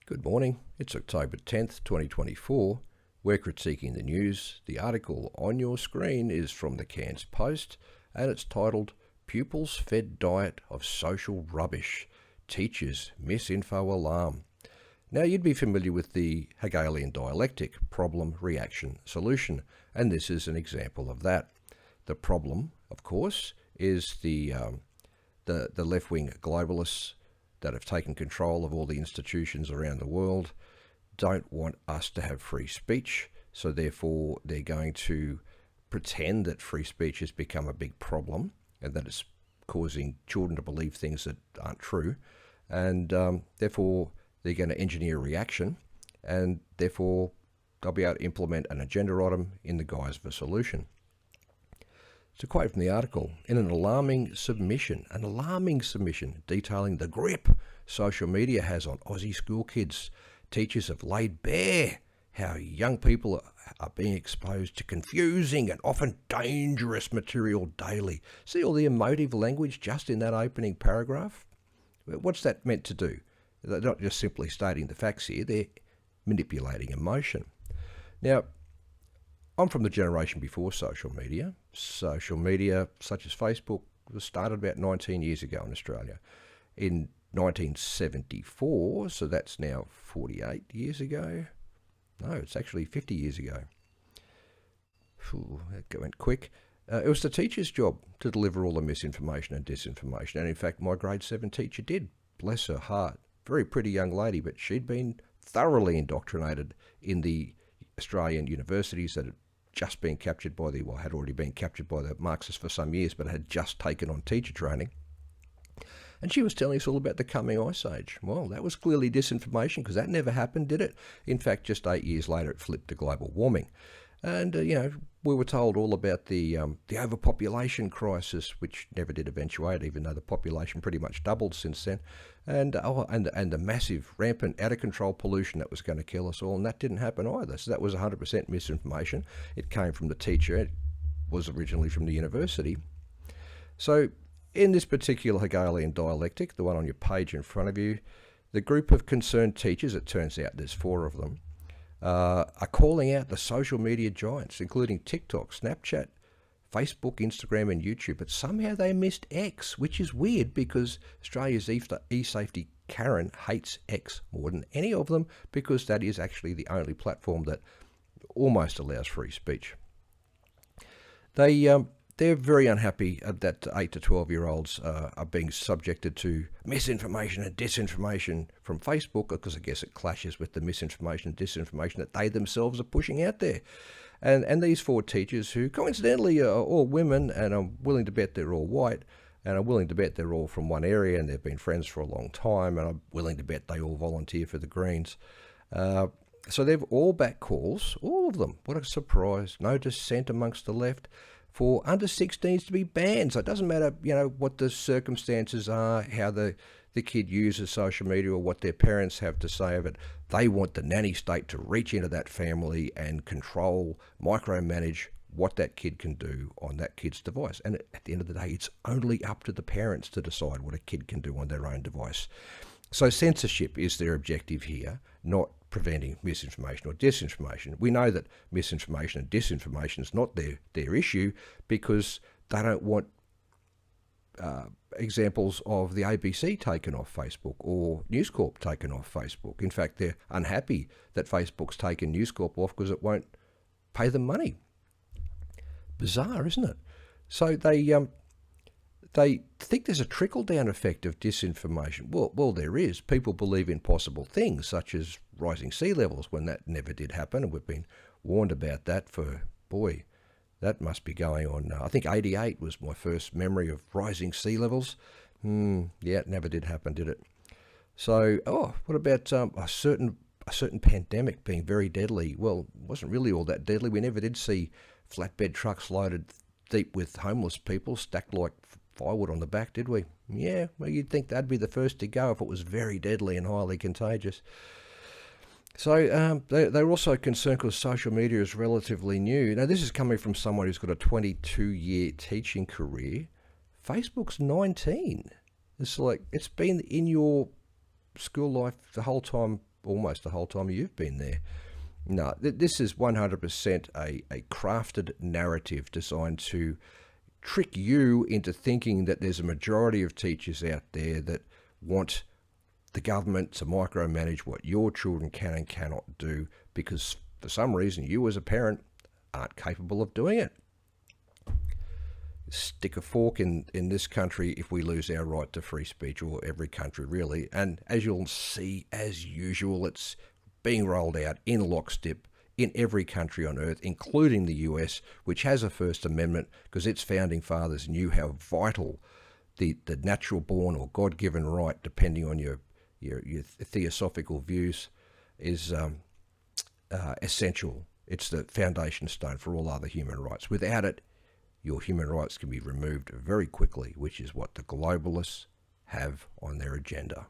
Good morning. It's October 10th, 2024. We're critiquing the news. The article on your screen is from the Cairns Post and it's titled Pupils Fed Diet of Social Rubbish. Teachers Misinfo Alarm. Now you'd be familiar with the Hegelian dialectic, problem, reaction, solution, and this is an example of that. The problem, of course, is the left-wing globalists that have taken control of all the institutions around the world don't want us to have free speech, so therefore they're going to pretend that free speech has become a big problem and that it's causing children to believe things that aren't true, and therefore they're going to engineer a reaction, and therefore they'll be able to implement an agenda item in the guise of a solution. It's a quote from the article. In an alarming submission detailing the grip social media has on Aussie school kids, teachers have laid bare how young people are being exposed to confusing and often dangerous material daily. See all the emotive language just in that opening paragraph? What's that meant to do? They're not just simply stating the facts here, they're manipulating emotion. Now, I'm from the generation before social media. Social media, such as Facebook, was started about 19 years ago in Australia. In 1974, so that's now 48 years ago. No, it's actually 50 years ago. That went quick. It was the teacher's job to deliver all the misinformation and disinformation. And in fact, my grade 7 teacher did. Bless her heart. Very pretty young lady, but she'd been thoroughly indoctrinated in the Australian universities that had just been captured by had already been captured by the Marxists for some years, but had just taken on teacher training. And she was telling us all about the coming ice age. Well, that was clearly disinformation because that never happened, did it? In fact, just 8 years later, it flipped to global warming. And, we were told all about the overpopulation crisis, which never did eventuate, even though the population pretty much doubled since then. And the massive, rampant, out-of-control pollution that was going to kill us all, and that didn't happen either. So that was 100% misinformation. It came from the teacher. It was originally from the university. So in this particular Hegelian dialectic, the one on your page in front of you, the group of concerned teachers, it turns out there's 4 of them, are calling out the social media giants, including TikTok, Snapchat, Facebook, Instagram and YouTube, but somehow they missed X, which is weird because Australia's e-safety Karen hates X more than any of them because that is actually the only platform that almost allows free speech. They're very unhappy that 8 to 12-year-olds are being subjected to misinformation and disinformation from Facebook because I guess it clashes with the misinformation and disinformation that they themselves are pushing out there. And these 4 teachers, who coincidentally are all women, and I'm willing to bet they're all white, and I'm willing to bet they're all from one area and they've been friends for a long time, and I'm willing to bet they all volunteer for the Greens. So they've all backed calls, all of them. What a surprise. No dissent amongst the left for under 16s to be banned. So it doesn't matter, what the circumstances are, how the kid uses social media or what their parents have to say of it. They want the nanny state to reach into that family and control, micromanage what that kid can do on that kid's device. And at the end of the day, it's only up to the parents to decide what a kid can do on their own device. So censorship is their objective here, not preventing misinformation or disinformation. We know that misinformation and disinformation is not their issue because they don't want examples of the ABC taken off Facebook or News Corp taken off Facebook. In fact, they're unhappy that Facebook's taken News Corp off because it won't pay them money. Bizarre, isn't it? So they think there's a trickle-down effect of disinformation. Well, there is. People believe in possible things, such as rising sea levels, when that never did happen, and we've been warned about that for, that must be going on. I think 88 was my first memory of rising sea levels. Yeah, it never did happen, did it? So, what about a certain pandemic being very deadly? Well, it wasn't really all that deadly. We never did see flatbed trucks loaded deep with homeless people stacked like firewood on the back, did we? Yeah, well, you'd think that'd be the first to go if it was very deadly and highly contagious. So they're also concerned because social media is relatively new. Now, this is coming from someone who's got a 22-year teaching career. Facebook's 19. It's like, it's been in your school life the whole time almost the whole time you've been there. No, this is 100% a crafted narrative designed to trick you into thinking that there's a majority of teachers out there that want the government to micromanage what your children can and cannot do because for some reason you as a parent aren't capable of doing it. Stick a fork in this country if we lose our right to free speech, or every country really. And as you'll see, as usual, it's being rolled out in lockstep in every country on earth, including the US, which has a First Amendment because its founding fathers knew how vital the natural born or God-given right, depending on your theosophical views, is essential. It's the foundation stone for all other human rights. Without it, your human rights can be removed very quickly, which is what the globalists have on their agenda.